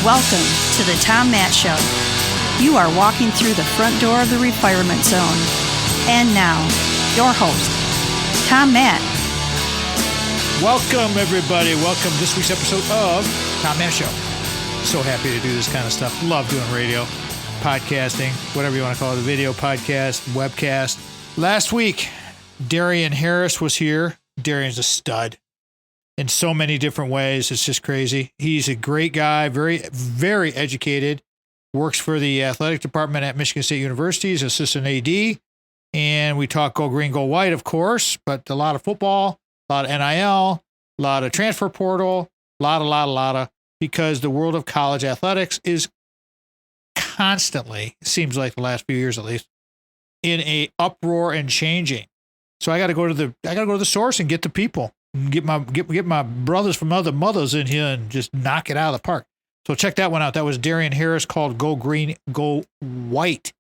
Welcome to the Tom Matt Show. You are walking through the front door of the retirement zone. And now, your host, Tom Matt. Welcome, everybody. Welcome to this week's episode of Tom Matt Show. So happy to do this kind of stuff. Love doing radio, podcasting, whatever you want to call it, the video podcast, webcast. Last week, Darian Harris was here. Darian's a stud in so many different ways. It's just crazy. He's a great guy, very, very educated, works for the athletic department at Michigan State University, he's assistant AD, and we talk go green, go white, of course, but a lot of football, a lot of NIL, a lot of transfer portal, a lot of, because the world of college athletics is constantly, seems like the last few years at least, in a uproar and changing. So I got to go to the source and get the people. Get my brothers from other mothers in here and just knock it out of the park. So check that one out. That was Darian Harris, called Go Green, Go White.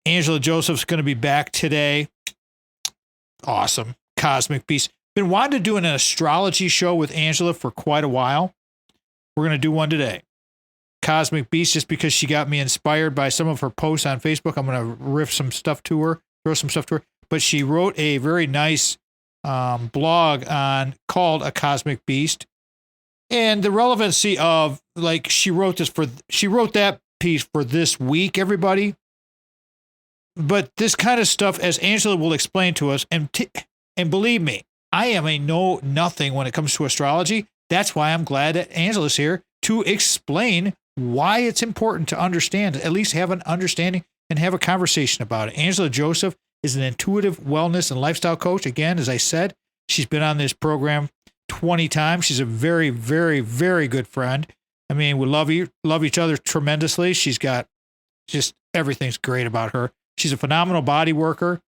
Angela Joseph's going to be back today. Awesome. Cosmic Beast. Been wanting to do an astrology show with Angela for quite a while. We're going to do one today. Cosmic Beast, just because she got me inspired by some of her posts on Facebook. I'm going to riff some stuff to her, throw some stuff to her. But she wrote a very nice blog called A Cosmic Beast, and the relevancy of, like, she wrote that piece for this week, everybody. But this kind of stuff, as Angela will explain to us, and believe me, I am a know-nothing when it comes to astrology. That's why I'm glad that Angela's here to explain why it's important to understand, at least have an understanding and have a conversation about it. Angela Joseph is an intuitive wellness and lifestyle coach. Again, as I said, she's been on this program 20 times. She's a very, very, very good friend. I mean, we love each other tremendously. She's got just everything's great about her. She's a phenomenal body worker.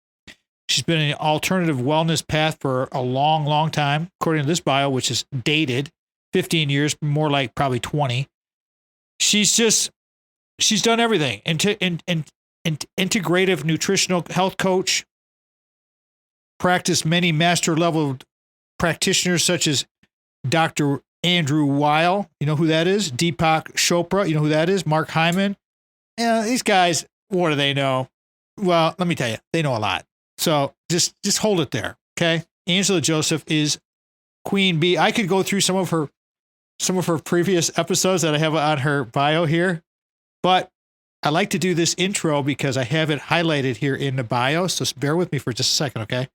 She's been in an alternative wellness path for a long, long time, according to this bio, which is dated 15 years, more like probably 20. She's done everything. Integrative nutritional health coach, practiced many master level practitioners such as Dr. Andrew Weil, you know who that is? Deepak Chopra, you know who that is? Mark Hyman. Yeah, these guys, what do they know? Well, let me tell you, they know a lot. So just hold it there, okay? Angela Joseph is Queen Bee. I could go through some of her previous episodes that I have on her bio here, but I like to do this intro because I have it highlighted here in the bio, so bear with me for just a second, okay?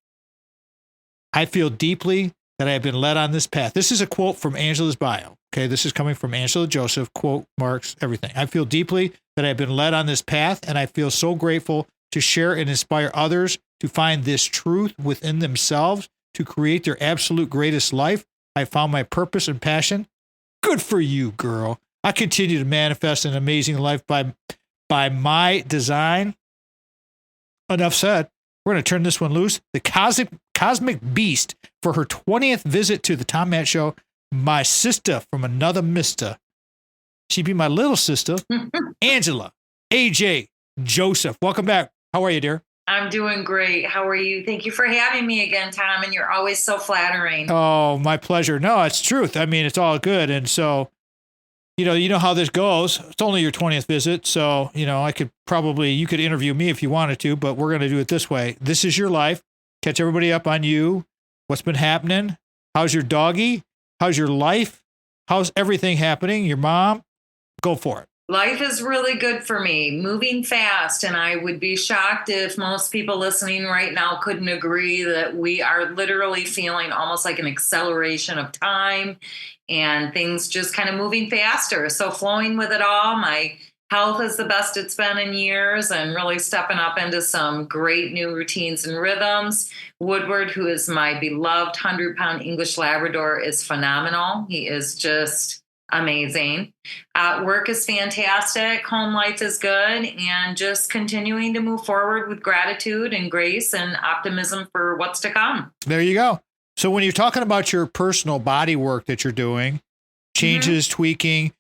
I feel deeply that I have been led on this path. This is a quote from Angela's bio, okay? This is coming from Angela Joseph, quote marks everything. I feel deeply that I have been led on this path, and I feel so grateful to share and inspire others to find this truth within themselves, to create their absolute greatest life. I found my purpose and passion. Good for you, girl. I continue to manifest an amazing life by my design. Enough said. We're going to turn this one loose. The Cosmic Beast, for her 20th visit to the Tom Matt Show, my sister from another mister. She'd be my little sister, Angela AJ Joseph. Welcome back. How are you, dear? I'm doing great. How are you? Thank you for having me again, Tom, and you're always so flattering. Oh, my pleasure. No, it's truth. I mean, it's all good. And so, you know how this goes. It's only your 20th visit. So, you could interview me if you wanted to, but we're going to do it this way. This is your life. Catch everybody up on you. What's been happening? How's your doggy? How's your life? How's everything happening? Your mom? Go for it. Life is really good for me, moving fast. And I would be shocked if most people listening right now couldn't agree that we are literally feeling almost like an acceleration of time and things just kind of moving faster. So flowing with it all, my health is the best it's been in years and really stepping up into some great new routines and rhythms. Woodward, who is my beloved 100-pound English Labrador, is phenomenal. He is just amazing. Work is fantastic. Home life is good. And just continuing to move forward with gratitude and grace and optimism for what's to come. There you go. So when you're talking about your personal body work that you're doing, changes, tweaking,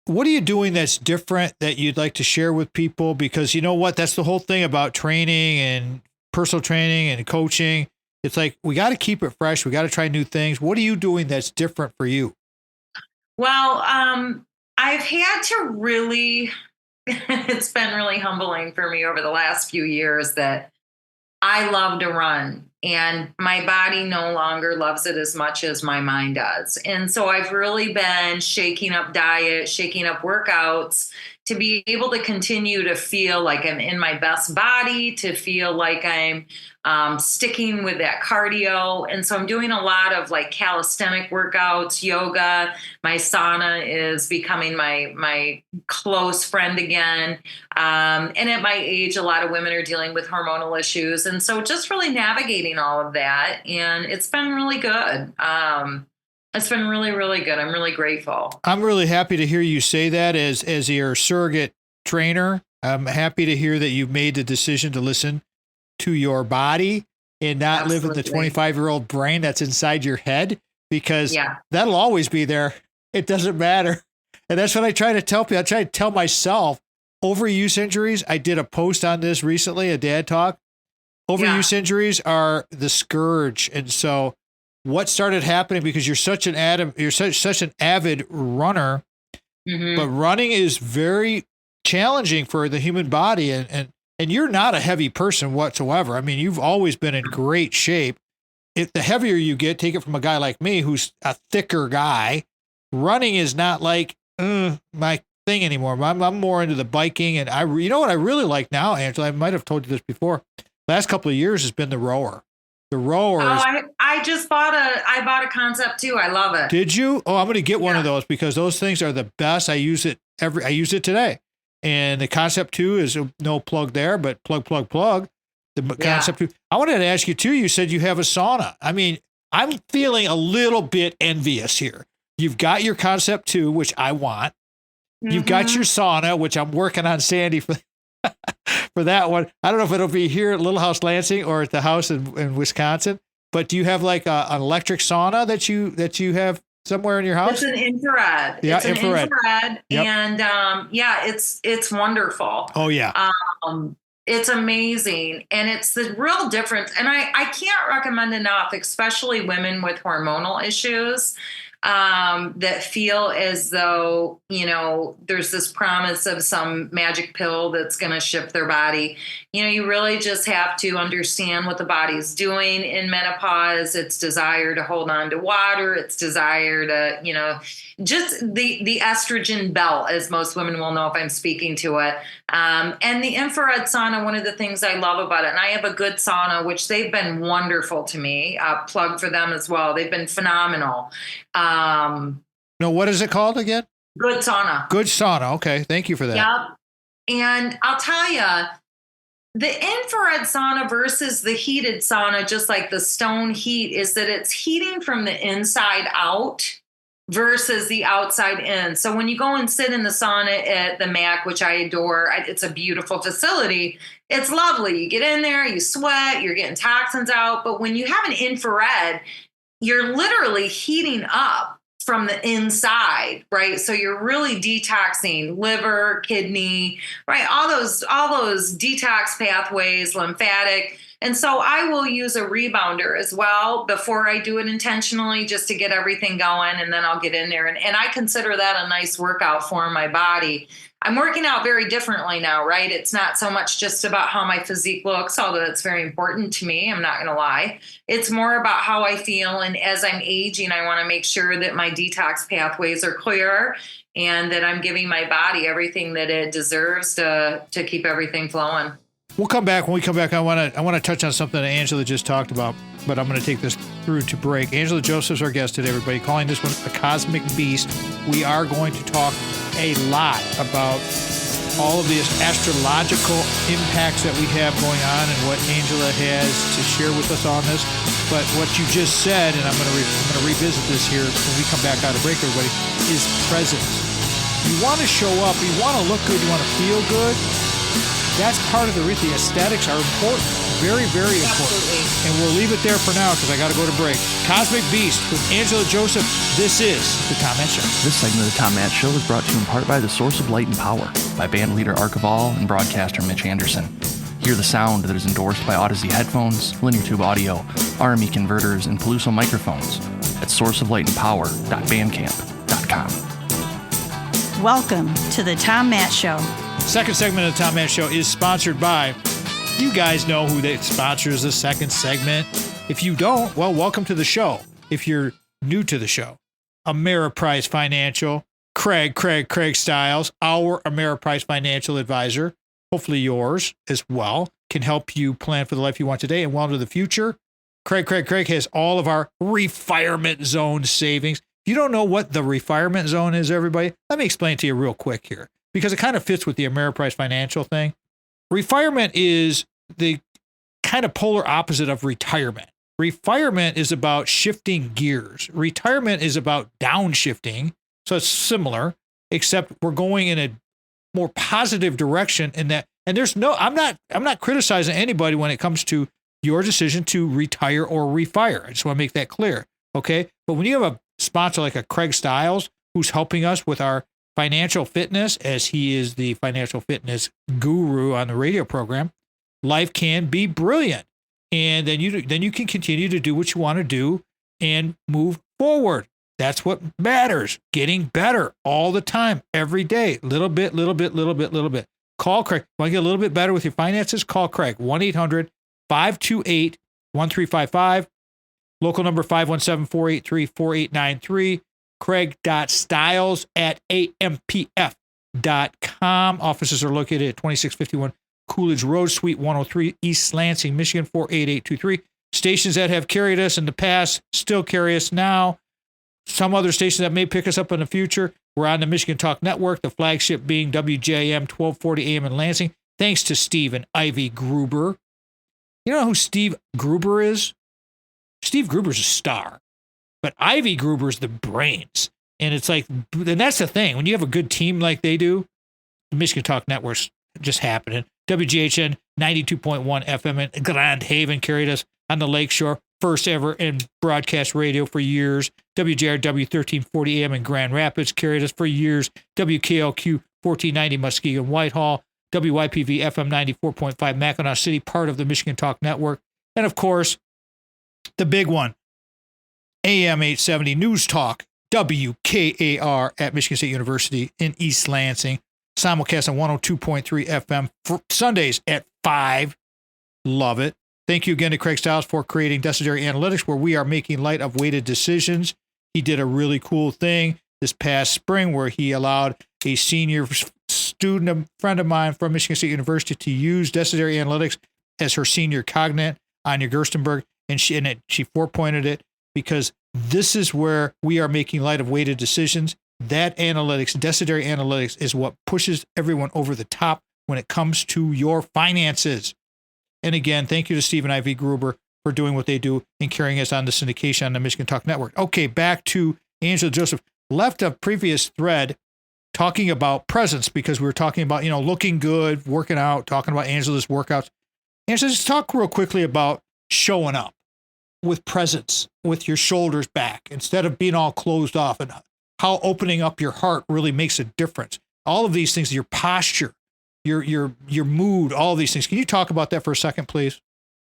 what are you doing that's different that you'd like to share with people? Because you know what? That's the whole thing about training and personal training and coaching. It's like, we got to keep it fresh. We got to try new things. What are you doing that's different for you? Well, I've had to really, it's been really humbling for me over the last few years that I love to run and my body no longer loves it as much as my mind does. And so I've really been shaking up diet, shaking up workouts to be able to continue to feel like I'm in my best body, to feel like I'm sticking with that cardio. And so I'm doing a lot of like calisthenic workouts, yoga. My sauna is becoming my close friend again. And at my age, a lot of women are dealing with hormonal issues. And so just really navigating all of that. And it's been really good. It's been really, really good. I'm really grateful. I'm really happy to hear you say that as your surrogate trainer. I'm happy to hear that you've made the decision to listen to your body and not live in the 25-year-old brain that's inside your head, because that'll always be there. It doesn't matter. And that's what I try to tell people. I try to tell myself, overuse injuries. I did a post on this recently, a dad talk. Overuse injuries are the scourge. And so what started happening, because you're such an avid runner, but running is very challenging for the human body. And you're not a heavy person whatsoever. I mean, you've always been in great shape. If the heavier you get, take it from a guy like me, who's a thicker guy, running is not like my thing anymore. I'm more into the biking. And you know what I really like now, Angela, I might've told you this before, last couple of years has been the rower. The rower. I just bought a concept too. I love it. Did you? Oh, I'm going to get one of those, because those things are the best. I use it today. And the Concept 2 is no plug there, but plug. The Concept 2. I wanted to ask you too, you said you have a sauna. I mean, I'm feeling a little bit envious here. You've got your Concept 2, which I want. You've got your sauna, which I'm working on Sandy for that one. I don't know if it'll be here at Little House Lansing or at the house in Wisconsin, but do you have like an electric sauna that you have somewhere in your house? It's an infrared. Yeah, it's infrared. Yep. And it's wonderful. Oh yeah. It's amazing. And it's the real difference. And I can't recommend enough, especially women with hormonal issues, that feel as though, there's this promise of some magic pill that's going to shift their body. You really just have to understand what the body's doing in menopause. Its desire to hold on to water, its desire to, just the estrogen belt, as most women will know if I'm speaking to it. And the infrared sauna, one of the things I love about it, and I have a Good Sauna, which they've been wonderful to me, plug for them as well. They've been phenomenal. No, what is it called again? Good Sauna. Good Sauna. Okay. Thank you for that. Yep. And I'll tell you, the infrared sauna versus the heated sauna, just like the stone heat, is that it's heating from the inside out versus the outside in. So when you go and sit in the sauna at the MAC, which I adore, it's a beautiful facility. It's lovely. You get in there, you sweat, you're getting toxins out. But when you have an infrared, you're literally heating up from the inside, right? So you're really detoxing liver, kidney, right? All those detox pathways, lymphatic. And so I will use a rebounder as well before I do it intentionally, just to get everything going. And then I'll get in there. And I consider that a nice workout for my body. I'm working out very differently now, right? It's not so much just about how my physique looks, although it's very important to me. I'm not going to lie. It's more about how I feel. And as I'm aging, I want to make sure that my detox pathways are clear and that I'm giving my body everything that it deserves to keep everything flowing. We'll come back. When we come back, I want to touch on something that Angela just talked about, but I'm going to take this through to break. Angela Joseph's our guest today, everybody, calling this one a cosmic beast. We are going to talk a lot about all of these astrological impacts that we have going on and what Angela has to share with us on this. But what you just said, and I'm going to revisit this here when we come back out of break, everybody, is presence. You want to show up, you want to look good, you want to feel good. That's part of the aesthetics are important. Very, very important. Absolutely. And we'll leave it there for now because I got to go to break. Cosmic Beast with Angela Joseph. This is The Tom Matt Show. This segment of The Tom Matt Show is brought to you in part by The Source of Light and Power by band leader Ark of All and broadcaster Mitch Anderson. Hear the sound that is endorsed by Odyssey headphones, linear tube audio, RME converters, and Peluso microphones at sourceoflightandpower.bandcamp.com. Welcome to the Tom Matt Show. Second segment of the Tom Matt Show is sponsored by, you guys know who that sponsors the second segment. If you don't, well, welcome to the show. If you're new to the show, Ameriprise Financial, Craig Stiles, our Ameriprise Financial advisor, hopefully yours as well, can help you plan for the life you want today and well into the future. Craig has all of our retirement zone savings. If you don't know what the retirement zone is, everybody, let me explain to you real quick here, because it kind of fits with the Ameriprise Financial thing. Retirement is the kind of polar opposite of retirement. Retirement is about shifting gears. Retirement is about downshifting. So it's similar, except we're going in a more positive direction in that. And there's no, I'm not criticizing anybody when it comes to your decision to retire or refire. I just want to make that clear. Okay. But when you have a sponsor like a Craig Stiles, who's helping us with our financial fitness, as he is the financial fitness guru on the radio program, life can be brilliant. And then you can continue to do what you want to do and move forward. That's what matters. Getting better all the time, every day, little bit. Call Craig. Want to get a little bit better with your finances? Call Craig, 1-800-528-1355. Local number 517-483-4893. Craig.stiles@ampf.com. Offices are located at 2651 Coolidge Road, Suite 103, East Lansing, Michigan, 48823. Stations that have carried us in the past still carry us now. Some other stations that may pick us up in the future. We're on the Michigan Talk Network, the flagship being WJM 1240 AM in Lansing, thanks to Steve and Ivy Gruber. You know who Steve Gruber is? Steve Gruber's a star, but Ivy Gruber's the brains. And it's like, and that's the thing. When you have a good team like they do, the Michigan Talk Network's just happening. WGHN 92.1 FM in Grand Haven carried us on the Lakeshore, first ever in broadcast radio for years. WJRW 1340 AM in Grand Rapids carried us for years. WKLQ 1490 Muskegon Whitehall. WYPV FM 94.5 Mackinac City, part of the Michigan Talk Network. And of course, the big one, AM 870 News Talk, WKAR at Michigan State University in East Lansing. Simulcast on 102.3 FM for Sundays at 5. Love it. Thank you again to Craig Stiles for creating Decedary Analytics, where we are making light of weighted decisions. He did a really cool thing this past spring where he allowed a senior student, a friend of mine from Michigan State University, to use Decedary Analytics as her senior cognate, Anya Gerstenberg, and she 4-pointed it, because this is where we are making light of weighted decisions. That analytics, Decedary Analytics, is what pushes everyone over the top when it comes to your finances. And again, thank you to Steve and Ivy Gruber for doing what they do and carrying us on the syndication on the Michigan Talk Network. Okay, back to Angela Joseph. Left a previous thread talking about presence, because we were talking about, looking good, working out, talking about Angela's workouts. Angela, just talk real quickly about showing up with presence, with your shoulders back, instead of being all closed off, and how opening up your heart really makes a difference. All of these things, your posture, your mood, all these things. Can you talk about that for a second, please?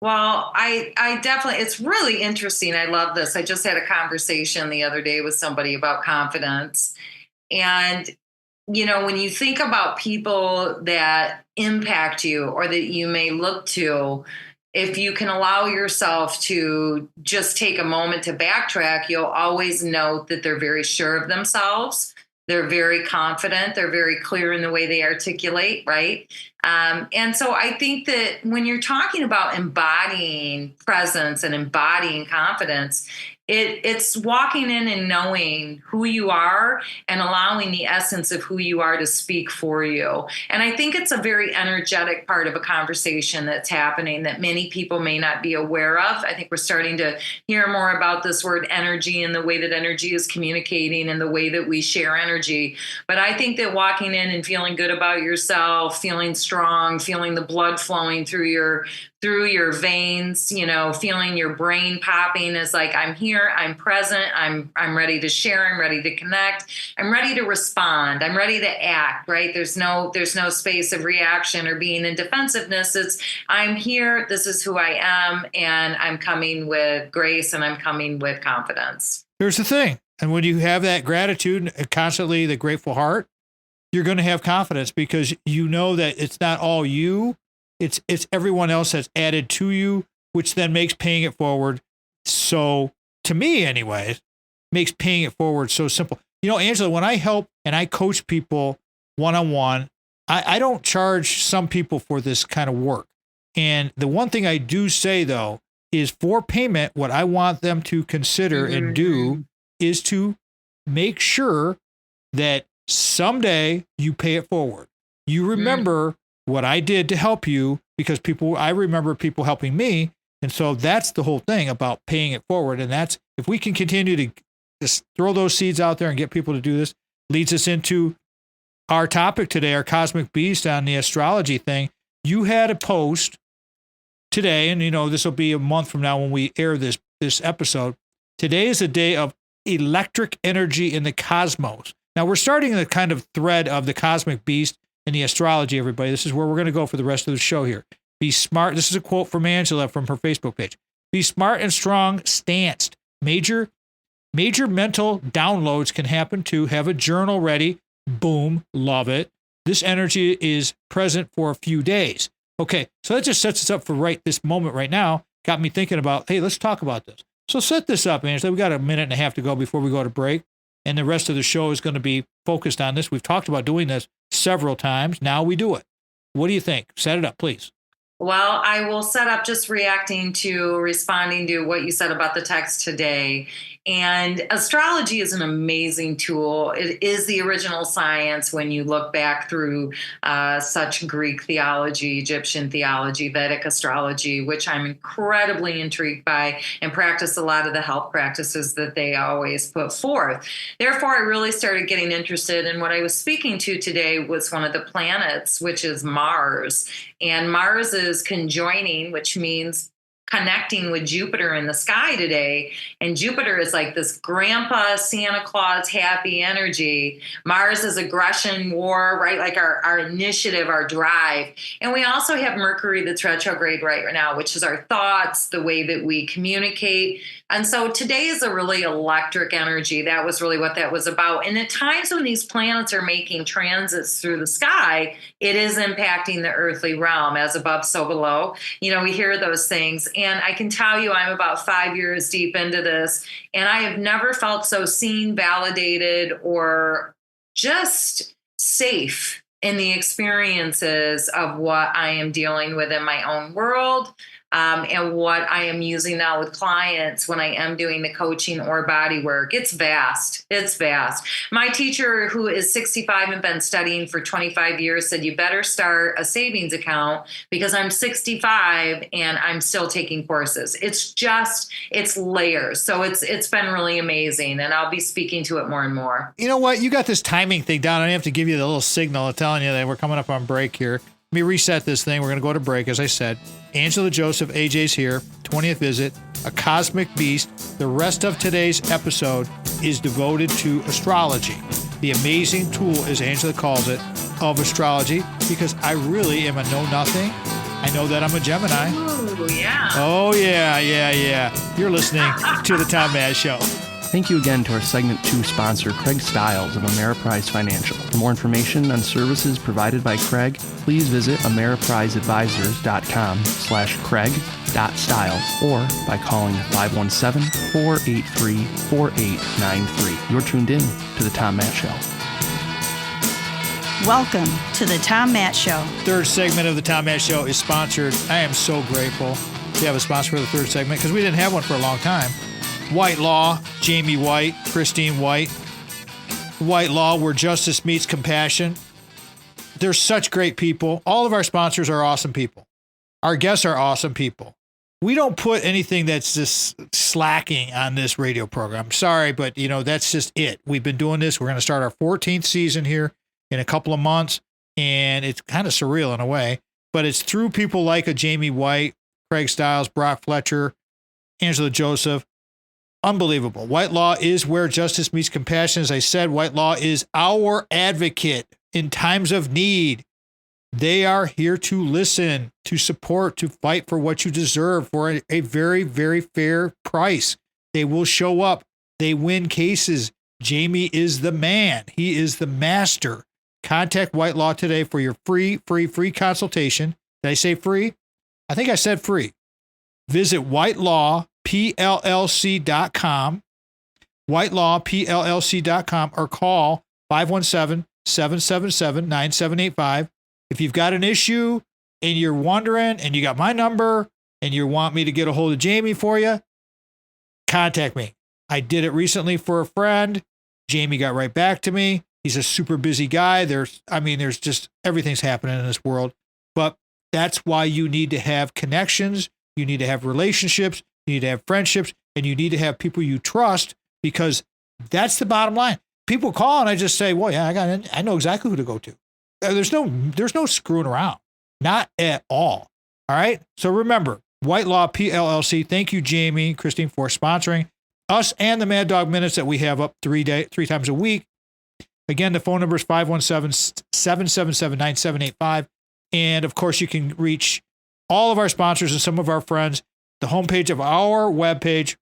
Well, I definitely, it's really interesting. I love this. I just had a conversation the other day with somebody about confidence. And, when you think about people that impact you or that you may look to, if you can allow yourself to just take a moment to backtrack, you'll always note that they're very sure of themselves. They're very confident. They're very clear in the way they articulate, right? And so I think that when you're talking about embodying presence and embodying confidence, it's walking in and knowing who you are and allowing the essence of who you are to speak for you. And I think it's a very energetic part of a conversation that's happening that many people may not be aware of. I think we're starting to hear more about this word energy and the way that energy is communicating and the way that we share energy. But I think that walking in and feeling good about yourself, feeling strong, feeling the blood flowing through your veins, feeling your brain popping is like, I'm here, I'm present, I'm ready to share, I'm ready to connect, I'm ready to respond, I'm ready to act, right? There's no space of reaction or being in defensiveness. It's, I'm here, this is who I am, and I'm coming with grace and I'm coming with confidence. Here's the thing. And when you have that gratitude, constantly the grateful heart, you're going to have confidence because you know that it's not all you, it's everyone else that's added to you, which then makes paying it forward. So to me anyways, makes paying it forward so simple. You know, Angela, when I help and I coach people one-on-one, I don't charge some people for this kind of work. And the one thing I do say, though, is for payment, what I want them to consider and do is to make sure that someday you pay it forward. You remember what I did to help you because I remember people helping me. And so that's the whole thing about paying it forward. And that's, if we can continue to just throw those seeds out there and get people to do this, leads us into our topic today, our cosmic beast on the astrology thing. You had a post today, and this will be a month from now when we air this episode. Today is a day of electric energy in the cosmos. Now we're starting the kind of thread of the cosmic beast and the astrology, everybody. This is where we're going to go for the rest of the show here. Be smart. This is a quote from Angela from her Facebook page. Be smart and strong, stanced. Major mental downloads can happen too. Have a journal ready. Boom. Love it. This energy is present for a few days. Okay. So that just sets us up for this moment right now. Got me thinking about, hey, let's talk about this. So set this up, Angela. We got a minute and a half to go before we go to break. And the rest of the show is going to be focused on this. We've talked about doing this several times. Now we do it. What do you think? Set it up, please. Well, I will set up just responding to what you said about the text today. And astrology is an amazing tool. It is the original science when you look back through such Greek theology, Egyptian theology, Vedic astrology, which I'm incredibly intrigued by and practice a lot of the health practices that they always put forth. Therefore, I really started getting interested in what I was speaking to today was one of the planets, which is Mars. And Mars is conjoining, which means connecting with Jupiter in the sky today. And Jupiter is like this grandpa Santa Claus happy energy. Mars is aggression, war, right? Like our initiative, our drive. And we also have Mercury that's retrograde right now, which is our thoughts, the way that we communicate. And so today is a really electric energy. That was really what that was about. And at times when these planets are making transits through the sky, it is impacting the earthly realm, as above, so below. We hear those things. And I can tell you, I'm about 5 years deep into this, and I have never felt so seen, validated, or just safe in the experiences of what I am dealing with in my own world. And what I am using now with clients when I am doing the coaching or body work. It's vast. It's vast. My teacher, who is 65 and been studying for 25 years, said, you better start a savings account because I'm 65 and I'm still taking courses. It's layers. So it's been really amazing. And I'll be speaking to it more and more. You know what? You got this timing thing down. I have to give you the little signal telling you that we're coming up on break here. Let me reset this thing. We're going to go to break, as I said. Angela Joseph, AJ's here, 20th visit, a cosmic beast. The rest of today's episode is devoted to astrology, the amazing tool, as Angela calls it, of astrology, because I really am a know-nothing. I know that I'm a Gemini. Ooh, yeah. Oh, yeah. You're listening to The Tom Matt Show. Thank you again to our Segment 2 sponsor, Craig Stiles of Ameriprise Financial. For more information on services provided by Craig, please visit ameripriseadvisors.com/craig.stiles or by calling 517-483-4893. You're tuned in to The Tom Matt Show. Welcome to The Tom Matt Show. Third segment of The Tom Matt Show is sponsored. I am so grateful to have a sponsor for the third segment because we didn't have one for a long time. White Law, Jamie White, Christine White. White Law, where justice meets compassion. They're such great people. All of our sponsors are awesome people. Our guests are awesome people. We don't put anything that's just slacking on this radio program. Sorry, but that's just it. We've been doing this. We're going to start our 14th season here in a couple of months, and it's kind of surreal in a way, but it's through people like a Jamie White, Craig Stiles, Brock Fletcher, Angela Joseph. Unbelievable. White Law is where justice meets compassion. As I said, White Law is our advocate in times of need. They are here to listen, to support, to fight for what you deserve for a very, very fair price. They will show up. They win cases. Jamie is the man. He is the master. contact White Law today for your free consultation. Did I say free? I think I said free. Visit whitelawpllc.com, whitelawpllc.com, or call 517-777-9785. If you've got an issue and you're wondering, and you got my number, and you want me to get a hold of Jamie for you, contact me. I did it recently for a friend. Jamie got right back to me. He's a super busy guy. There's just everything's happening in this world. But that's why you need to have connections. You need to have relationships. You need to have friendships, and you need to have people you trust, because that's the bottom line. People call and I just say, well, yeah, I know exactly who to go to. There's no screwing around. Not at all. All right. So remember, White Law PLLC. Thank you, Jamie, Christine, for sponsoring us and the Mad Dog Minutes that we have up 3 times a week. Again, the phone number is 517-777-9785. And of course, you can reach all of our sponsors and some of our friends. The homepage of our webpage,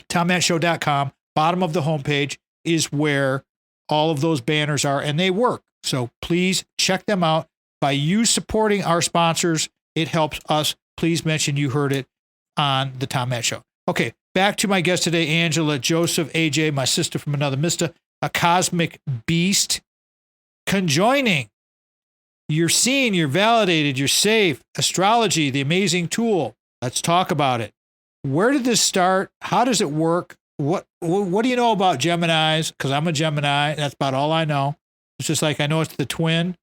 TomMattShow.com, bottom of the homepage is where all of those banners are, and they work. So please check them out. By you supporting our sponsors, it helps us. Please mention you heard it on the Tom Matt Show. Okay, back to my guest today, Angela Joseph, AJ, my sister from another Mista, a cosmic beast, conjoining. You're seen, you're validated, you're safe. Astrology, the amazing tool. Let's talk about it. Where did this start? How does it work? What do you know about Geminis? Because I'm a Gemini. That's about all I know. It's just like I know it's the twin,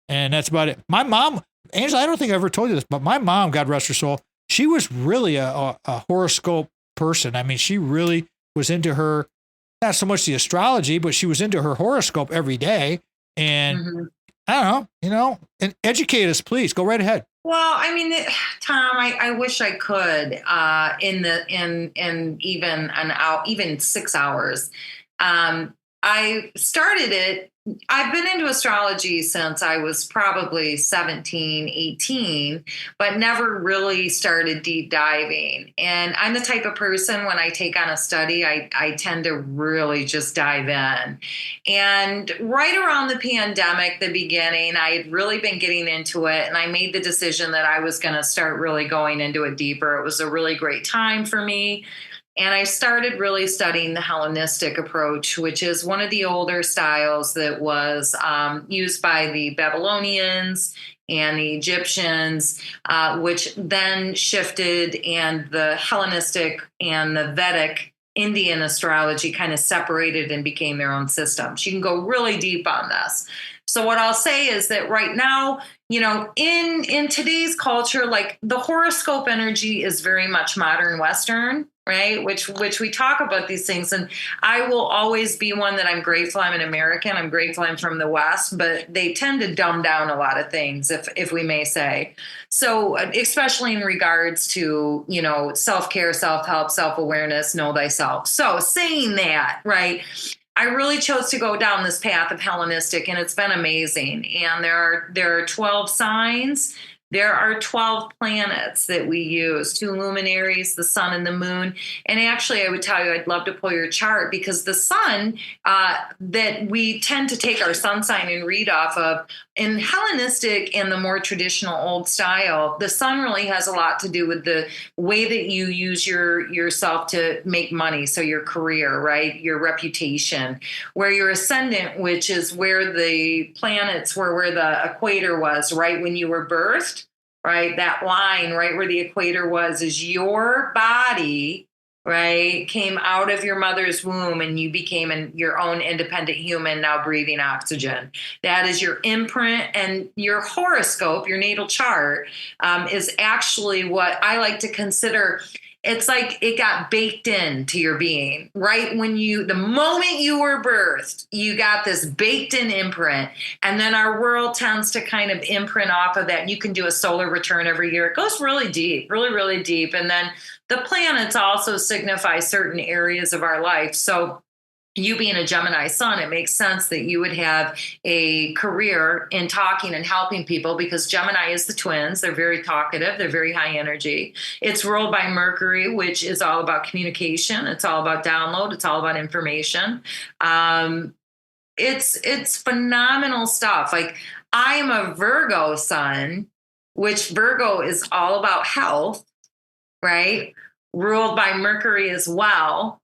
and that's about it. My mom, Angela, I don't think I ever told you this, but my mom, God rest her soul, she was really a horoscope person. I mean, she really was into her, not so much the astrology, but she was into her horoscope every day. And I don't know, and educate us, please. Go right ahead. Well, I mean, Tom, I wish I could in even 6 hours. I started it. I've been into astrology since I was probably 17, 18, but never really started deep diving. And I'm the type of person, when I take on a study, I tend to really just dive in. And right around the pandemic, the beginning, I had really been getting into it. And I made the decision that I was going to start really going into it deeper. It was a really great time for me. And I started really studying the Hellenistic approach, which is one of the older styles that was used by the Babylonians and the Egyptians, which then shifted, and the Hellenistic and the Vedic Indian astrology kind of separated and became their own systems. You can go really deep on this. So what I'll say is that right now, in today's culture, like the horoscope energy is very much modern Western, right? Which we talk about these things. And I will always be one that I'm grateful I'm an American. I'm grateful I'm from the West, but they tend to dumb down a lot of things, if we may say. So especially in regards to, self-care, self-help, self-awareness, know thyself. So saying that, right, I really chose to go down this path of Hellenistic, and it's been amazing. And there are 12 signs. There are 12 planets that we use, 2 luminaries, the sun and the moon. And actually, I would tell you, I'd love to pull your chart, because the sun that we tend to take our sun sign and read off of, in Hellenistic and the more traditional old style, the sun really has a lot to do with the way that you use yourself to make money. So your career, right? Your reputation, where your ascendant, which is where the planets were, where the equator was, right? When you were birthed, right? That line, right where the equator was, is your body, right? Came out of your mother's womb, and you became your own independent human, now breathing oxygen. That is your imprint, and your horoscope, your natal chart, is actually what I like to consider. It's like it got baked into your being, right? The moment you were birthed, you got this baked in imprint. And then our world tends to kind of imprint off of that. You can do a solar return every year. It goes really deep, really, really deep. And then the planets also signify certain areas of our life. So you being a Gemini sun, it makes sense that you would have a career in talking and helping people, because Gemini is the twins. They're very talkative. They're very high energy. It's ruled by Mercury, which is all about communication. It's all about download. It's all about information. it's phenomenal stuff. Like, I am a Virgo sun, which Virgo is all about health, right? Ruled by Mercury as well.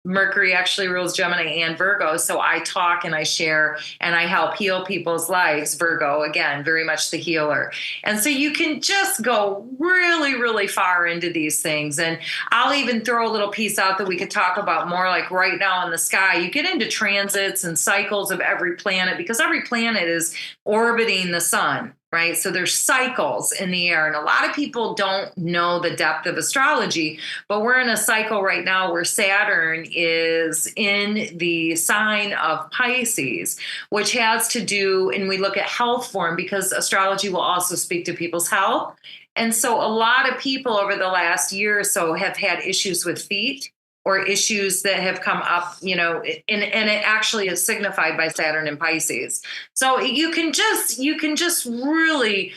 Mercury actually rules Gemini and Virgo. So I talk and I share and I help heal people's lives. Virgo, again, very much the healer. And so you can just go really, really far into these things. And I'll even throw a little piece out that we could talk about more, like right now in the sky. You get into transits and cycles of every planet, because every planet is orbiting the sun. Right. So there's cycles in the air. And a lot of people don't know the depth of astrology, but we're in a cycle right now where Saturn is in the sign of Pisces, which has to do, and we look at health form, because astrology will also speak to people's health. And so a lot of people over the last year or so have had issues with feet, or issues that have come up, and it actually is signified by Saturn and Pisces. So you can just really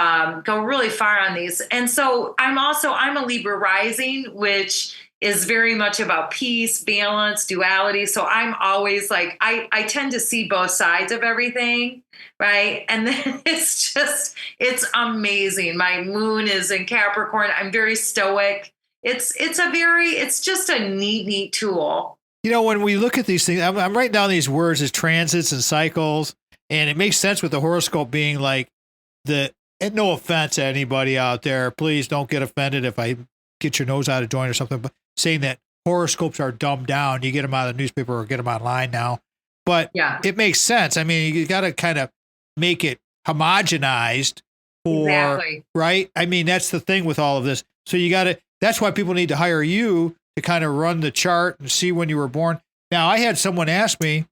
go really far on these. And so I'm a Libra rising, which is very much about peace, balance, duality. So I'm always like, I tend to see both sides of everything. Right. And then it's amazing. My moon is in Capricorn. I'm very stoic. It's just a neat tool. When we look at these things, I'm writing down these words as transits and cycles, and it makes sense with the horoscope being like and no offense to anybody out there, please don't get offended if I get your nose out of joint or something, but saying that horoscopes are dumbed down. You get them out of the newspaper or get them online now. But yeah, it makes sense. I mean, you got to kind of make it homogenized right? I mean, that's the thing with all of this. So that's why people need to hire you to kind of run the chart and see when you were born. Now, I had someone ask me,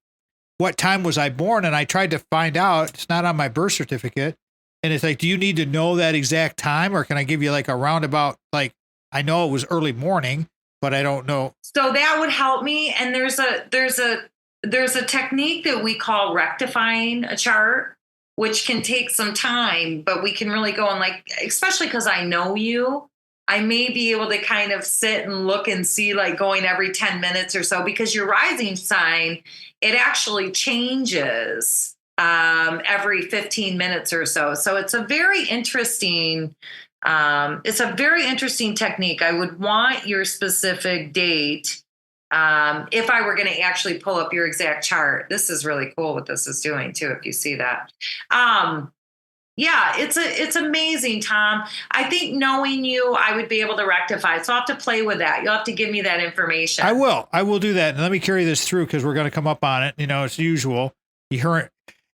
what time was I born? And I tried to find out. It's not on my birth certificate. And it's like, do you need to know that exact time? Or can I give you like a roundabout, like, I know it was early morning, but I don't know. So that would help me. And there's a technique that we call rectifying a chart, which can take some time, but we can really go and, like, especially because I know you, I may be able to kind of sit and look and see, like, going every 10 minutes or so, because your rising sign, it actually changes every 15 minutes or so. So it's a very interesting technique. I would want your specific date. If I were going to actually pull up your exact chart. This is really cool what this is doing too, if you see that. Yeah, it's amazing, Tom. I think knowing you, I would be able to rectify it. So I'll have to play with that. You'll have to give me that information. I will do that. And let me carry this through, because we're going to come up on it. It's usual. You heard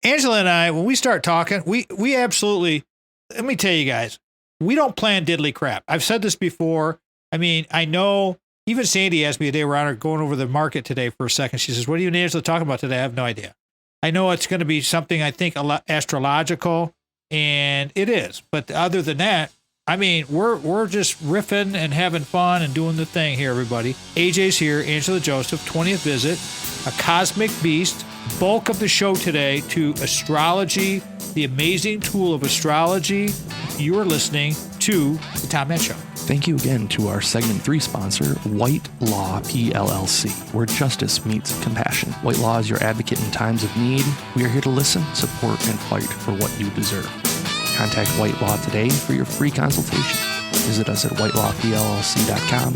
Angela and I, when we start talking, we absolutely, let me tell you guys, we don't plan diddly crap. I've said this before. I mean, I know even Sandy asked me today, we're on going over the market today for a second. She says, what are you and Angela talking about today? I have no idea. I know it's going to be something, I think, astrological. And it is. But other than that, I mean, we're just riffing and having fun and doing the thing here, everybody. AJ's here, Angela Joseph, 20th visit, a cosmic beast. Bulk of the show today to astrology, the amazing tool of astrology. You are listening to The Tom Matt Show. Thank you again to our segment 3 sponsor, White Law PLLC, where justice meets compassion. White Law is your advocate in times of need. We are here to listen, support, and fight for what you deserve. Contact White Law today for your free consultation. Visit us at whitelawpllc.com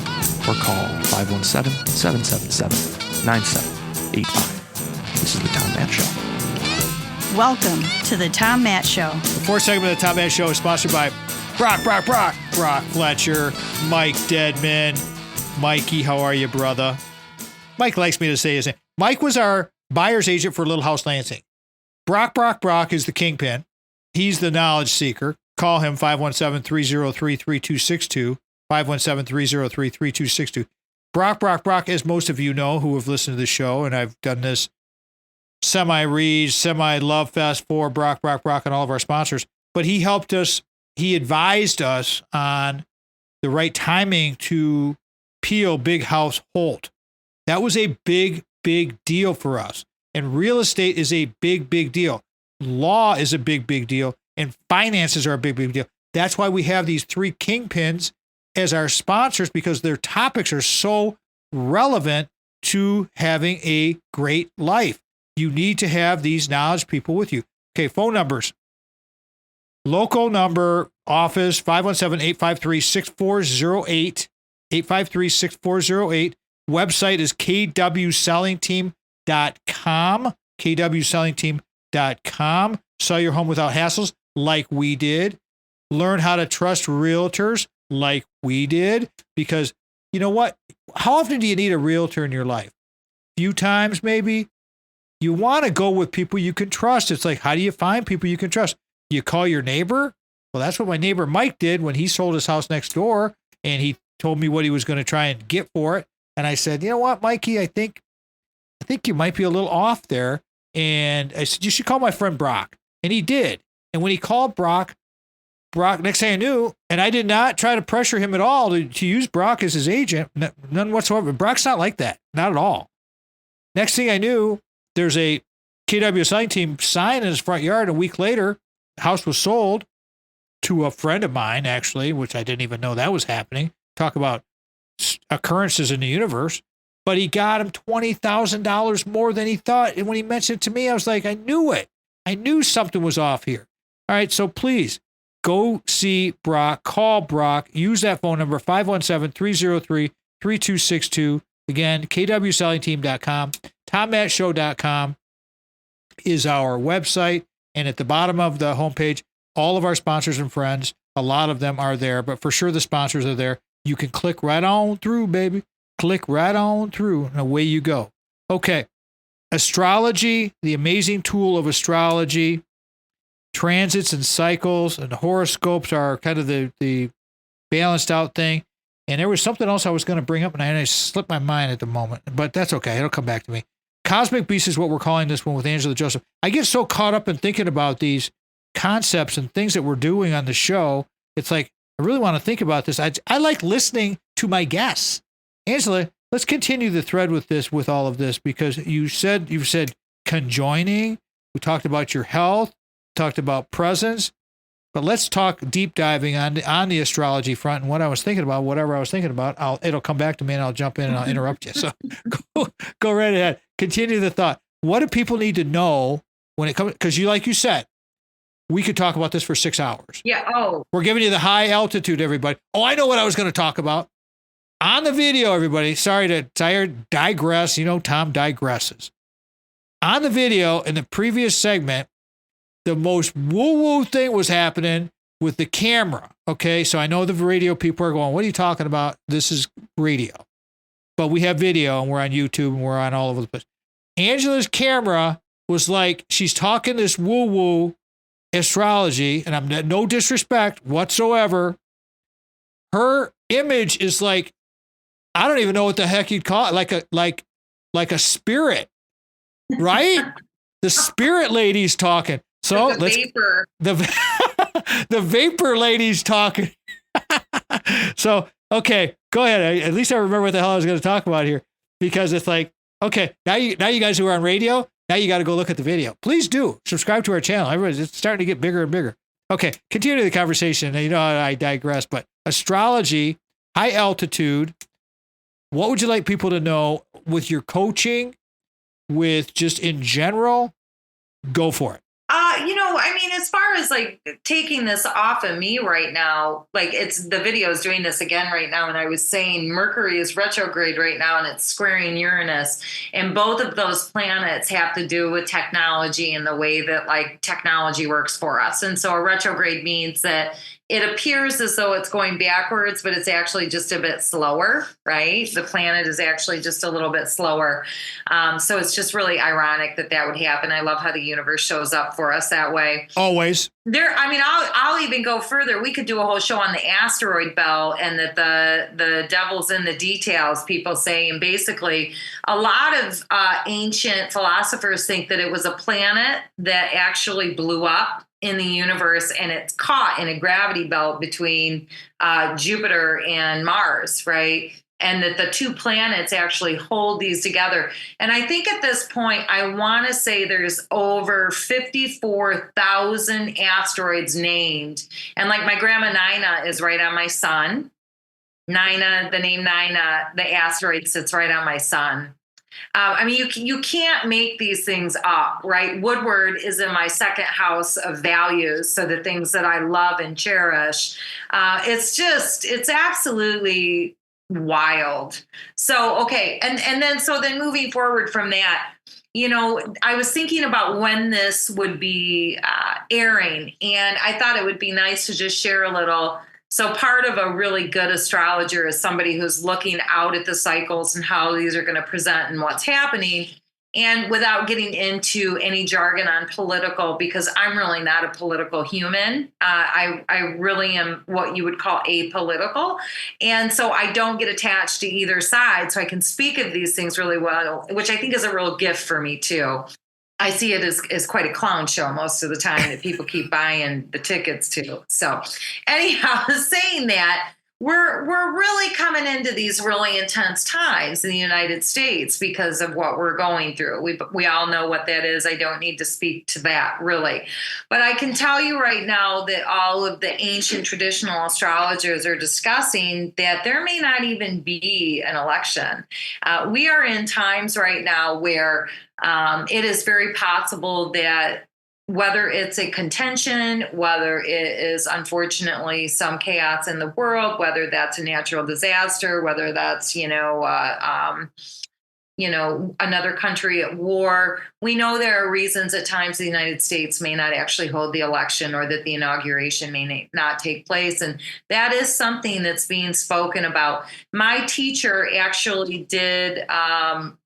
or call 517-777-9785. This is The Tom Matt Show. Welcome to The Tom Matt Show. The fourth segment of The Tom Matt Show is sponsored by Brock Fletcher, Mike Deadman. Mikey, how are you, brother? Mike likes me to say his name. Mike was our buyer's agent for Little House Lansing. Brock is the kingpin. He's the knowledge seeker. Call him 517-303-3262, 517-303-3262. Brock, as most of you know who have listened to the show, and I've done this semi-read, semi-love fest for Brock, and all of our sponsors, but he helped us. He advised us on the right timing to peel Big House Holt. That was a big deal for us. And real estate is a big deal. Law is a big deal. And finances are a big deal. That's why we have these 3 kingpins as our sponsors, because their topics are so relevant to having a great life. You need to have these knowledge people with you. Okay, phone numbers. Local number, office, 517-853-6408, 853-6408. Website is kwsellingteam.com, kwsellingteam.com. Sell your home without hassles, like we did. Learn how to trust realtors, like we did. Because you know what? How often do you need a realtor in your life? Few times, maybe. You want to go with people you can trust. It's like, how do you find people you can trust? You call your neighbor? Well, that's what my neighbor Mike did when he sold his house next door, and he told me what he was going to try and get for it. And I said, you know what, Mikey, I think you might be a little off there. And I said, you should call my friend Brock. And he did. And when he called Brock, next thing I knew, and I did not try to pressure him at all to use Brock as his agent, none whatsoever. Brock's not like that, not at all. Next thing I knew, there's a KW Selling Team sign in his front yard. A week later, the house was sold to a friend of mine, actually, which I didn't even know that was happening. Talk about occurrences in the universe. But he got him $20,000 more than he thought. And when he mentioned it to me, I was like, I knew it. I knew something was off here. All right, so please go see Brock. Call Brock. Use that phone number, 517-303-3262. Again, kwsellingteam.com. TomMattShow.com is our website. And at the bottom of the homepage, all of our sponsors and friends, a lot of them are there, but for sure the sponsors are there. You can click right on through, baby. Click right on through, and away you go. Okay. Astrology, the amazing tool of astrology, transits and cycles, and horoscopes are kind of the balanced out thing. And there was something else I was going to bring up, and I slipped my mind at the moment, but that's okay. It'll come back to me. Cosmic Beast is what we're calling this one with Angela Joseph. I get so caught up in thinking about these concepts and things that we're doing on the show. It's like, I really want to think about this. I like listening to my guests. Angela, let's continue the thread with all of this, because you've said conjoining. We talked about your health, talked about presence, but let's talk deep diving on the astrology front and what I was thinking about. Whatever I was thinking about, it'll come back to me and I'll jump in and I'll interrupt you. So go right ahead. Continue the thought. What do people need to know when it comes? Because like you said, we could talk about this for 6 hours. Yeah. Oh, We're giving you the high altitude, everybody. Oh, I know what I was going to talk about. On the video, everybody. Sorry to digress. You know, Tom digresses. On the video, in the previous segment, the most woo-woo thing was happening with the camera. Okay, so I know the radio people are going, what are you talking about? This is radio. But we have video, and we're on YouTube, and we're on all over the place. Angela's camera was like, she's talking this woo-woo astrology, and I'm no disrespect whatsoever. Her image is like, I don't even know what the heck you'd call it, like a spirit, right? The spirit lady's talking. So the vapor. The vapor lady's talking. So, okay, go ahead. At least I remember what the hell I was going to talk about here, because it's like, okay, now you guys who are on radio, now you got to go look at the video. Please do subscribe to our channel. It's starting to get bigger and bigger. Okay, continue the conversation. You know, I digress, but astrology, high altitude. What would you like people to know with your coaching, with just in general? Go for it. I mean, as far as like taking this off of me right now, like it's the video is doing this again right now. And I was saying Mercury is retrograde right now and it's squaring Uranus. And both of those planets have to do with technology and the way that like technology works for us. And so a retrograde means that it appears as though it's going backwards, but it's actually just a bit slower, right? The planet is actually just a little bit slower. So it's just really ironic that would happen. I love how the universe shows up for us that way. Always. I'll even go further. We could do a whole show on the asteroid belt and that the devil's in the details, people say. And basically, a lot of ancient philosophers think that it was a planet that actually blew up in the universe and it's caught in a gravity belt between Jupiter and Mars, right? And that the two planets actually hold these together. And I think at this point, I want to say there's over 54,000 asteroids named. And like my grandma Nina is right on my sun. Nina, the name Nina, the asteroid sits right on my sun. I mean, you can't make these things up, right? Woodward is in my second house of values. So the things that I love and cherish, it's absolutely wild. So, okay. And then moving forward from that, I was thinking about when this would be airing, and I thought it would be nice to just share a little. So part of a really good astrologer is somebody who's looking out at the cycles and how these are going to present and what's happening. And without getting into any jargon on political, because I'm really not a political human. I really am what you would call apolitical. And so I don't get attached to either side. So I can speak of these things really well, which I think is a real gift for me too. I see it as quite a clown show most of the time that people keep buying the tickets to. So anyhow, saying that, we're really coming into these really intense times in the United States because of what we're going through. We all know what that is. I don't need to speak to that really. But I can tell you right now that all of the ancient traditional astrologers are discussing that there may not even be an election. We are in times right now where it is very possible that whether it's a contention, whether it is unfortunately some chaos in the world, whether that's a natural disaster, whether that's, another country at war. We know there are reasons at times the United States may not actually hold the election or that the inauguration may not take place. And that is something that's being spoken about. My teacher actually did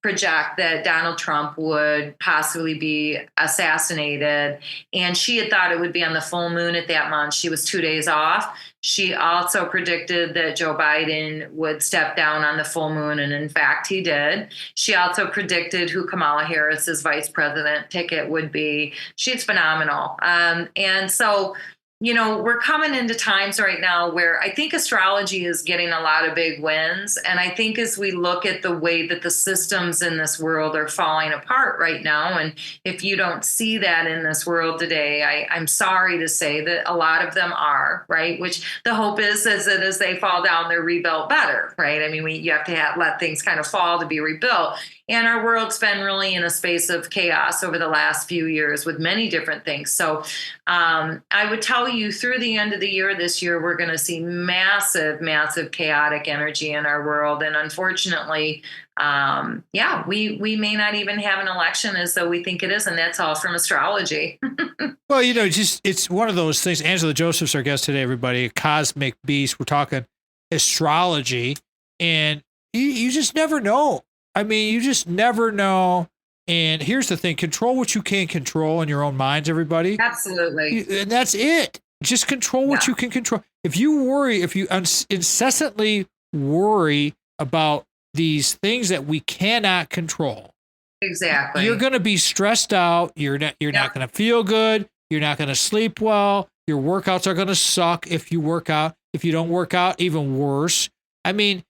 project that Donald Trump would possibly be assassinated. And she had thought it would be on the full moon at that month. She was 2 days off. She also predicted that Joe Biden would step down on the full moon, and in fact, he did. She also predicted who Kamala Harris's vice president ticket would be. She's phenomenal. And so, we're coming into times right now where I think astrology is getting a lot of big wins. And I think as we look at the way that the systems in this world are falling apart right now, and if you don't see that in this world today, I'm sorry to say that a lot of them are, right? Which the hope is that as they fall down, they're rebuilt better, right? I mean, you have to let things kind of fall to be rebuilt. And our world's been really in a space of chaos over the last few years with many different things. So I would tell you through the end of the year this year, we're going to see massive, massive chaotic energy in our world. And unfortunately, we may not even have an election as though we think it is. And that's all from astrology. Well, it's one of those things. Angela Joseph's our guest today, everybody. A cosmic beast. We're talking astrology. And you just never know. I mean, you just never know. And here's the thing, control what you can control in your own minds, everybody. Absolutely. And that's it. Just control what you can control. If you incessantly worry about these things that we cannot control. Exactly. You're going to be stressed out. You're not going to feel good. You're not going to sleep well. Your workouts are going to suck if you work out. If you don't work out, even worse. I mean,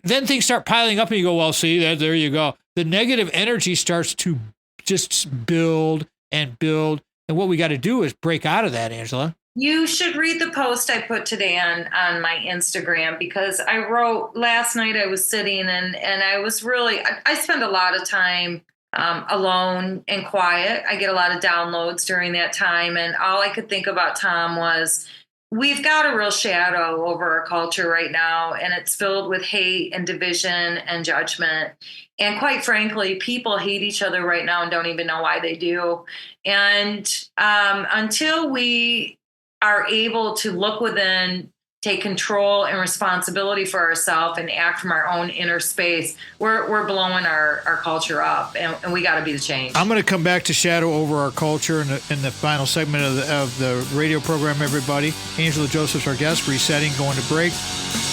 then things start piling up and you go, well, see, there you go. The negative energy starts to just build and build. And what we got to do is break out of that, Angela. You should read the post I put today on my Instagram, because I wrote last night. I was sitting and I was really, I spend a lot of time alone and quiet. I get a lot of downloads during that time. And all I could think about, Tom, was we've got a real shadow over our culture right now, and it's filled with hate and division and judgment. And quite frankly, people hate each other right now and don't even know why they do. And until we are able to look within, take control and responsibility for ourselves and act from our own inner space, we're blowing our culture up, and we got to be the change. I'm going to come back to shadow over our culture in the final segment of the radio program, everybody. Angela Joseph's our guest, resetting, going to break.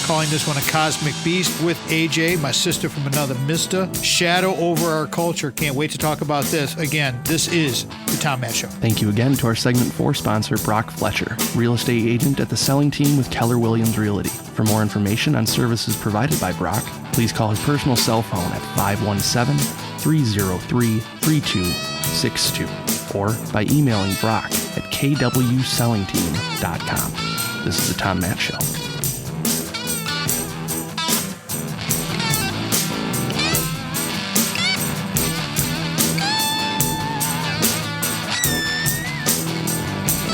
Calling this one a cosmic beast with AJ, my sister from another mister. Shadow over our culture. Can't wait to talk about this. Again, this is the Tom Matt Show. Thank you again to our segment 4 sponsor, Brock Fletcher, real estate agent at the selling team with Keller Williams Realty. For more information on services provided by Brock, please call his personal cell phone at 517-303-3262 or by emailing Brock at kwsellingteam.com. This is the Tom Matt Show.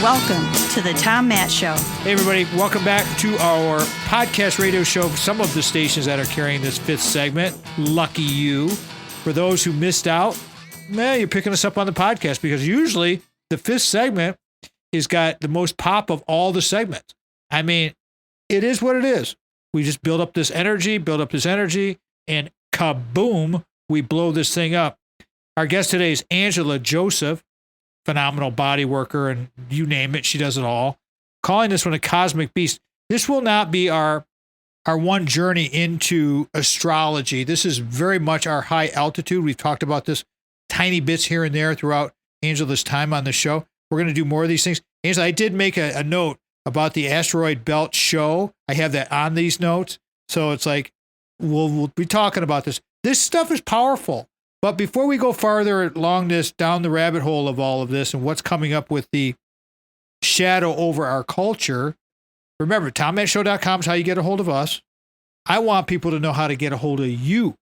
Welcome to the Tom Matt Show. Hey, everybody. Welcome back to our podcast radio show. Some of the stations that are carrying this fifth segment. Lucky you. For those who missed out, you're picking us up on the podcast because usually the fifth segment has got the most pop of all the segments. I mean, it is what it is. We just build up this energy, and kaboom, we blow this thing up. Our guest today is Angela Joseph, phenomenal body worker, and you name it, she does it all. Calling this one a cosmic beast. This will not be our one journey into astrology. This is very much our high altitude. We've talked about this tiny bits here and there throughout Angela's time on the show. We're going to do more of these things. Angela, I did make a note about the asteroid belt show. I have that on these notes. So it's like, we'll be talking about this. This stuff is powerful. But before we go farther along this, down the rabbit hole of all of this and what's coming up with the shadow over our culture, remember, TomMattShow.com is how you get a hold of us. I want people to know how to get a hold of you.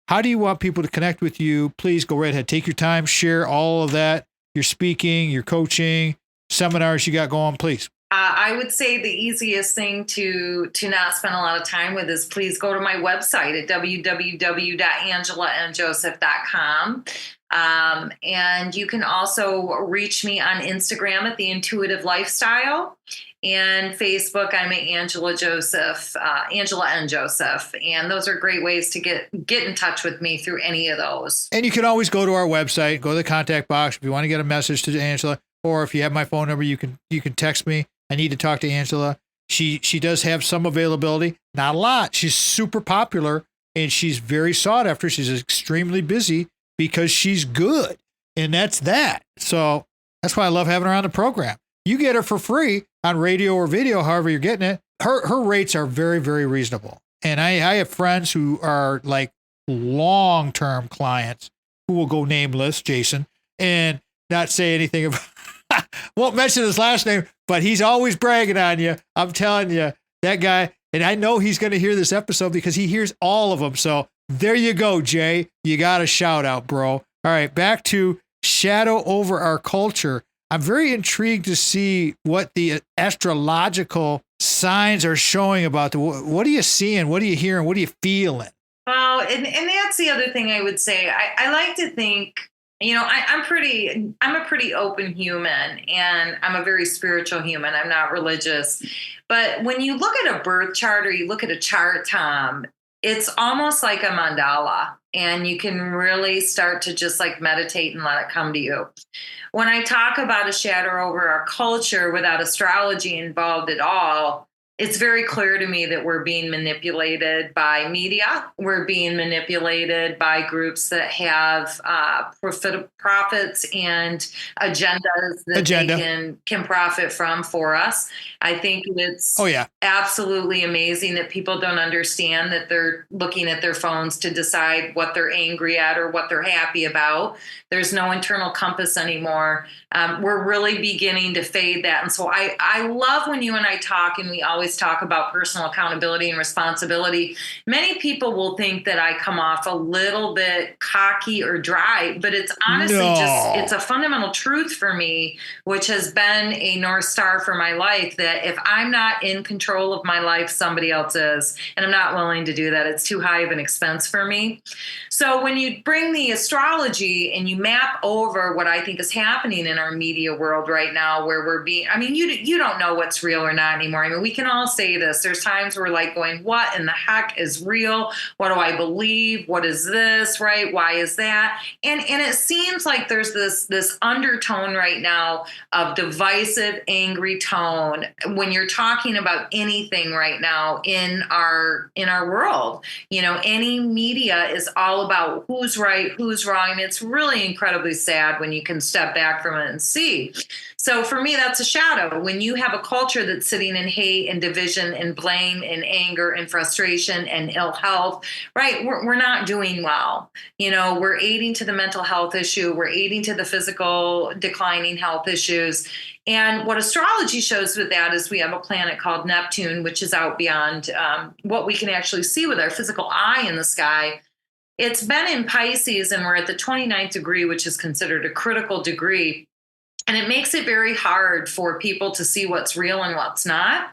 How do you want people to connect with you? Please go right ahead. Take your time. Share all of that. Your speaking, your coaching, seminars you got going, please. I would say the easiest thing to not spend a lot of time with is please go to my website at www.angelaandjoseph.com. And you can also reach me on Instagram at The Intuitive Lifestyle, and Facebook, I'm at Angela N. Joseph. And those are great ways to get in touch with me through any of those. And you can always go to our website, go to the contact box if you want to get a message to Angela, or if you have my phone number, you can text me. I need to talk to Angela. She does have some availability, not a lot. She's super popular and she's very sought after. She's extremely busy because she's good, and that's that. So that's why I love having her on the program. You get her for free on radio or video, however you're getting it. Her rates are very, very reasonable. And I have friends who are like long-term clients who will go nameless, Jason, and not say anything about, won't mention his last name, but he's always bragging on you. I'm telling you, that guy, and I know he's going to hear this episode because he hears all of them. So there you go, Jay. You got a shout out, bro. All right, back to shadow over our culture. I'm very intrigued to see what the astrological signs are showing about what are you seeing? What are you hearing? What are you feeling? Well, and that's the other thing I would say. I like to think, I'm a pretty open human, and I'm a very spiritual human. I'm not religious. But when you look at a birth chart or you look at a chart, Tom, it's almost like a mandala, and you can really start to just like meditate and let it come to you. When I talk about a shadow over our culture without astrology involved at all, it's very clear to me that we're being manipulated by media. We're being manipulated by groups that have profits and agendas that they can profit from for us. I think it's absolutely amazing that people don't understand that they're looking at their phones to decide what they're angry at or what they're happy about. There's no internal compass anymore. We're really beginning to fade that. And so I love when you and I talk, and we always talk about personal accountability and responsibility. Many people will think that I come off a little bit cocky or dry, but it's honestly it's a fundamental truth for me, which has been a North Star for my life, that if I'm not in control of my life, somebody else is, and I'm not willing to do that. It's too high of an expense for me. So when you bring the astrology and you map over what I think is happening in our media world right now, where we're being, you don't know what's real or not anymore. We can all say this. There's times we're like going, what in the heck is real? What do I believe? What is this, right? Why is that? And it seems like there's this undertone right now of divisive, angry tone when you're talking about anything right now in our world. Any media is all about who's right, who's wrong. And it's really incredibly sad when you can step back from it and see. So for me, that's a shadow. When you have a culture that's sitting in hate and division and blame and anger and frustration and ill health, right? We're not doing well. We're aiding to the mental health issue. We're aiding to the physical declining health issues. And what astrology shows with that is we have a planet called Neptune, which is out beyond what we can actually see with our physical eye in the sky. It's been in Pisces, and we're at the 29th degree, which is considered a critical degree. And it makes it very hard for people to see what's real and what's not.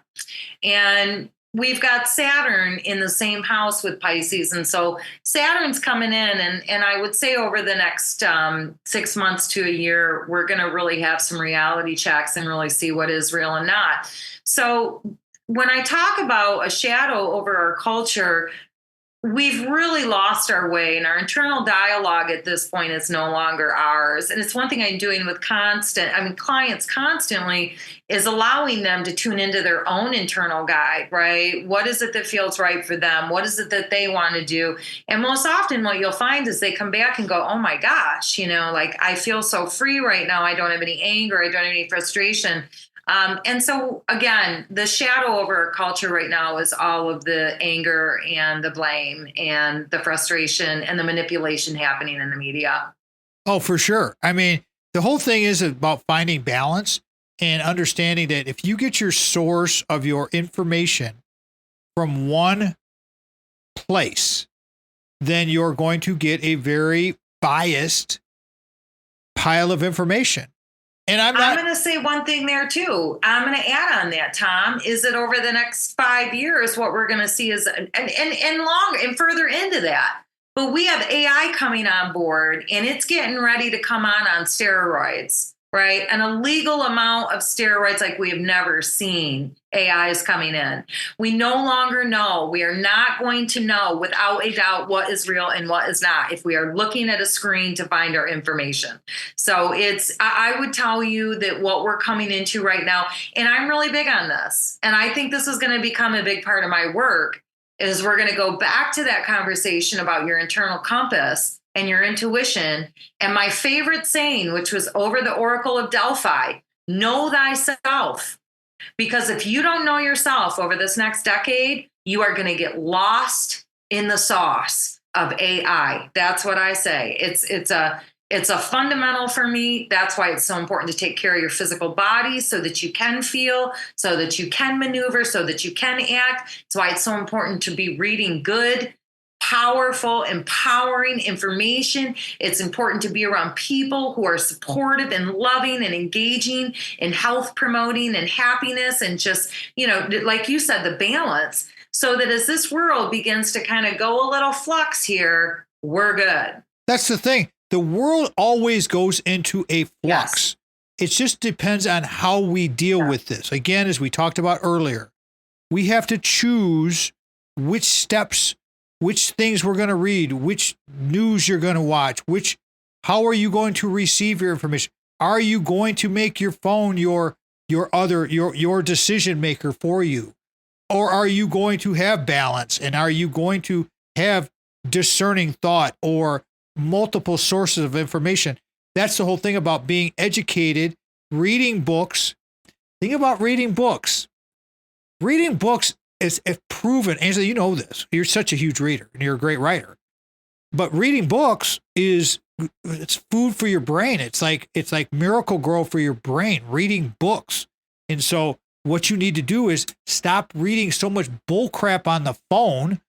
And we've got Saturn in the same house with Pisces. And so Saturn's coming in. And I would say over the next 6 months to a year, we're going to really have some reality checks and really see what is real and not. So when I talk about a shadow over our culture, we've really lost our way, and our internal dialogue at this point is no longer ours. And it's one thing I'm doing with clients constantly, is allowing them to tune into their own internal guide, right? What is it that feels right for them? What is it that they want to do? And most often what you'll find is they come back and go, oh my gosh, like I feel so free right now. I don't have any anger. I don't have any frustration. And so, again, the shadow over our culture right now is all of the anger and the blame and the frustration and the manipulation happening in the media. Oh, for sure. I mean, the whole thing is about finding balance and understanding that if you get your source of your information from one place, then you're going to get a very biased pile of information. And I'm going to say one thing there too. I'm going to add on that, Tom, is that over the next 5 years, what we're going to see is, and longer and further into that, but we have AI coming on board, and it's getting ready to come on steroids, right? An illegal amount of steroids like we have never seen. AI is coming in. We no longer know. We are not going to know without a doubt what is real and what is not if we are looking at a screen to find our information. So I would tell you that what we're coming into right now, and I'm really big on this, and I think this is going to become a big part of my work, is we're going to go back to that conversation about your internal compass and your intuition. And my favorite saying, which was over the Oracle of Delphi, know thyself. Because if you don't know yourself over this next decade, you are going to get lost in the sauce of AI. That's what I say. It's a fundamental for me. That's why it's so important to take care of your physical body so that you can feel, so that you can maneuver, so that you can act. It's why it's so important to be reading good, powerful, empowering information. It's important to be around people who are supportive and loving and engaging in health promoting and happiness and just, like you said, the balance, so that as this world begins to kind of go a little flux here, we're good. That's the thing. The world always goes into a flux. Yes. It just depends on how we deal with this. Again, as we talked about earlier, we have to choose which steps, which things we're going to read, which news you're going to watch, how are you going to receive your information? Are you going to make your phone your decision maker for you? Or are you going to have balance, and are you going to have discerning thought or multiple sources of information? That's the whole thing about being educated, reading books. Think about reading books. Reading books is proven. Angela, you know this. You're such a huge reader and you're a great writer. But reading books it's food for your brain. It's like Miracle Grow for your brain, reading books. And so what you need to do is stop reading so much bull crap on the phone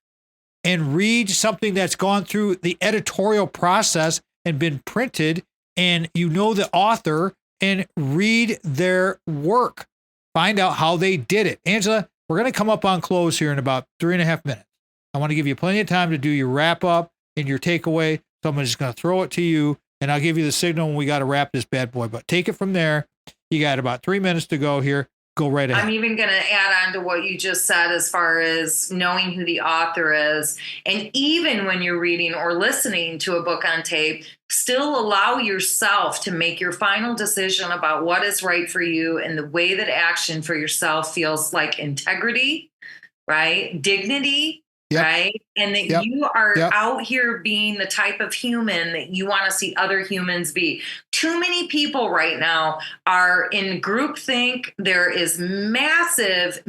and read something that's gone through the editorial process and been printed, and the author, and read their work. Find out how they did it. Angela, we're going to come up on close here in about 3.5 minutes. I want to give you plenty of time to do your wrap up and your takeaway. So I'm just going to throw it to you, and I'll give you the signal when we got to wrap this bad boy. But take it from there. You got about 3 minutes to go here. Go right ahead. I'm even going to add on to what you just said as far as knowing who the author is. And even when you're reading or listening to a book on tape, still allow yourself to make your final decision about what is right for you and the way that action for yourself feels like integrity, right? Dignity, yep. Right? And that yep. you are yep. out here being the type of human that you want to see other humans be. Too many people right now are in groupthink. There is massive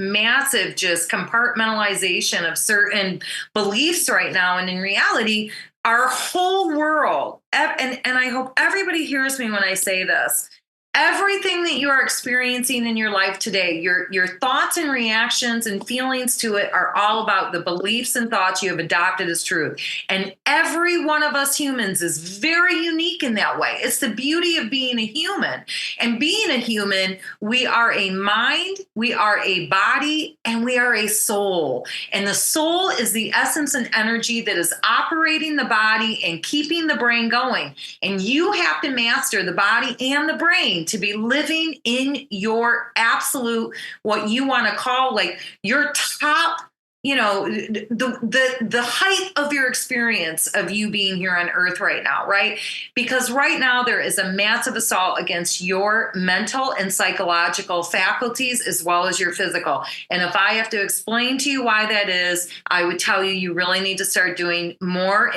just compartmentalization of certain beliefs right now. And in reality, our whole world, and I hope everybody hears me when I say this, Everything that you are experiencing in your life today, your thoughts and reactions and feelings to it are all about the beliefs and thoughts you have adopted as truth. And every one of us humans is very unique in that way. It's the beauty of being a human. And being a human, we are a mind, we are a body, and we are a soul. And the soul is the essence and energy that is operating the body and keeping the brain going. And you have to master the body and the brain to be living in your absolute, what you want to call like your top, the height of your experience of you being here on earth right now, right? Because right now there is a massive assault against your mental and psychological faculties as well as your physical. And if I have to explain to you why that is, I would tell you really need to start doing more,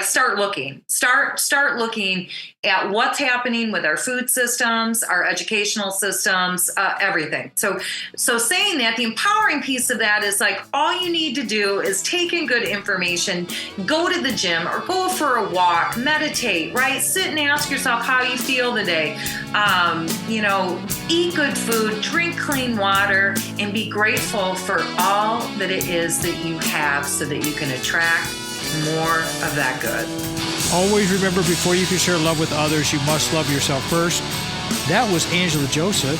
start looking at what's happening with our food systems, our educational systems, everything. So saying that, the empowering piece of that is like, all you need to do is take in good information, go to the gym or go for a walk, meditate, right? Sit and ask yourself how you feel today. Eat good food, drink clean water, and be grateful for all that it is that you have so that you can attract more of that good. Always remember, before you can share love with others, you must love yourself first. That was Angela Joseph,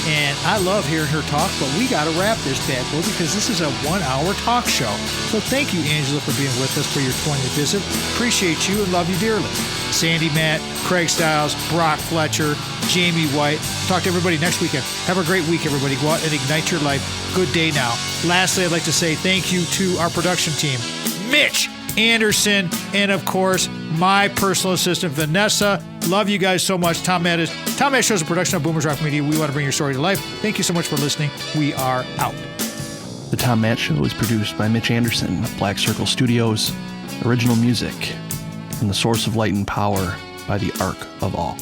and I love hearing her talk, but we got to wrap this bad boy because this is a 1-hour talk show. So thank you, Angela, for being with us for your 20th visit. Appreciate you and love you dearly. Sandy Matt, Craig Stiles, Brock Fletcher, Jamie White. Talk to everybody next weekend. Have a great week, everybody. Go out and ignite your life. Good day now. Lastly, I'd like to say thank you to our production team, Mitch Anderson, and of course, my personal assistant, Vanessa. Love you guys so much. Tom Matt Show is a production of Boomers Rock Media. We want to bring your story to life. Thank you so much for listening. We are out. The Tom Matt Show is produced by Mitch Anderson of Black Circle Studios. Original music from the Source of Light and Power by the Ark of All.